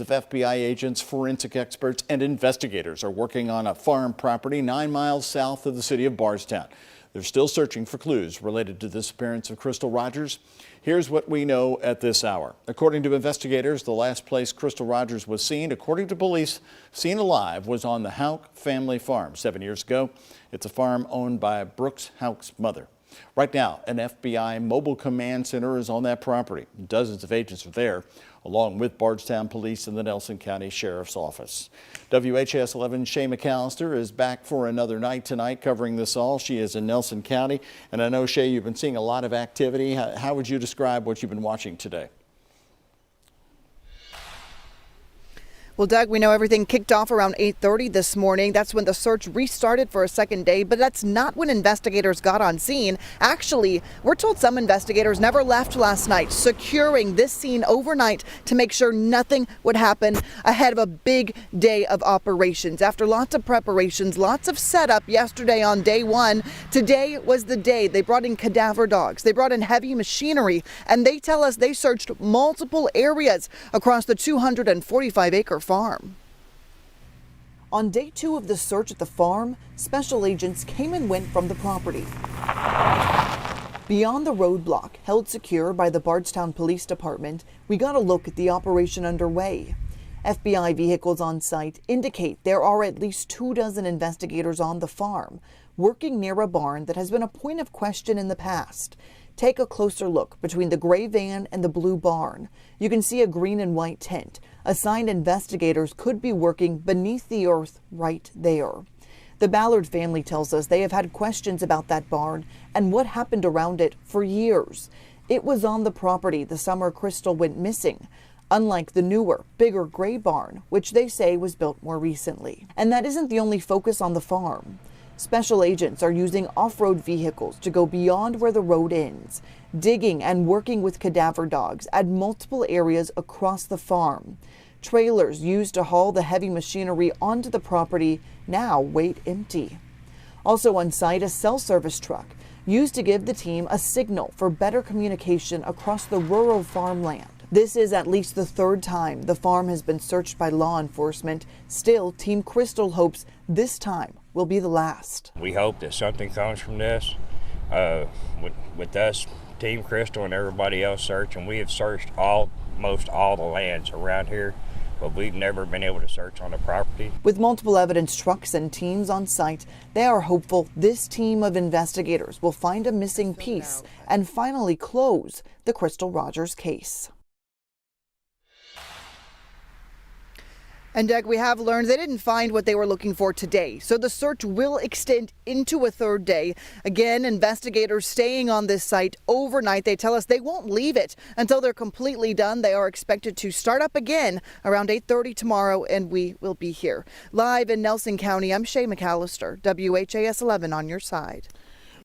Of FBI agents, forensic experts, and investigators are working on a farm property 9 miles south of the city of Bardstown. They're still searching for clues related to the disappearance of Crystal Rogers. Here's what we know at this hour. According to investigators, the last place Crystal Rogers was seen, according to police, seen alive was on the Houck family farm 7 years ago. It's a farm owned by Brooks Houck's mother. Right now, an FBI mobile command center is on that property. Dozens of agents are there, along with Bardstown Police and the Nelson County Sheriff's Office. WHAS 11 Shay McAllister is back for another night tonight covering this all. She is in Nelson County, and I know, Shay, you've been seeing a lot of activity. How would you describe what you've been watching today? Well, Doug, we know everything kicked off around 8:30 this morning. That's when the search restarted for a second day, but that's not when investigators got on scene. Actually, we're told some investigators never left last night, securing this scene overnight to make sure nothing would happen ahead of a big day of operations. After lots of preparations, lots of setup yesterday on day one, today was the day. They brought in cadaver dogs, they brought in heavy machinery, and they tell us they searched multiple areas across the 245-acre farm. On day two of the search at the farm, special agents came and went from the property. Beyond the roadblock, held secure by the Bardstown Police Department, we got a look at the operation underway. FBI vehicles on site indicate there are at least 24 investigators on the farm, working near a barn that has been a point of question in the past. Take a closer look between the gray van and the blue barn. You can see a green and white tent, a sign investigators could be working beneath the earth right there. The Ballard family tells us they have had questions about that barn and what happened around it for years. It was on the property the summer Crystal went missing, unlike the newer, bigger gray barn, which they say was built more recently. And that isn't the only focus on the farm. Special agents are using off-road vehicles to go beyond where the road ends, digging and working with cadaver dogs at multiple areas across the farm. Trailers used to haul the heavy machinery onto the property now wait empty. Also on site, a cell service truck used to give the team a signal for better communication across the rural farmland. This is at least the third time the farm has been searched by law enforcement. Still, Team Crystal hopes this time will be the last. We hope that something comes from this. With us, Team Crystal and everybody else searching, we have searched almost all the lands around here, but we've never been able to search on the property. With multiple evidence trucks and teams on site, they are hopeful this team of investigators will find a missing piece and finally close the Crystal Rogers case. And Doug, we have learned they didn't find what they were looking for today, so the search will extend into a third day. Again, investigators staying on this site overnight. They tell us they won't leave it until they're completely done. They are expected to start up again around 8:30 tomorrow, and we will be here. Live in Nelson County, I'm Shay McAllister, WHAS 11 on your side.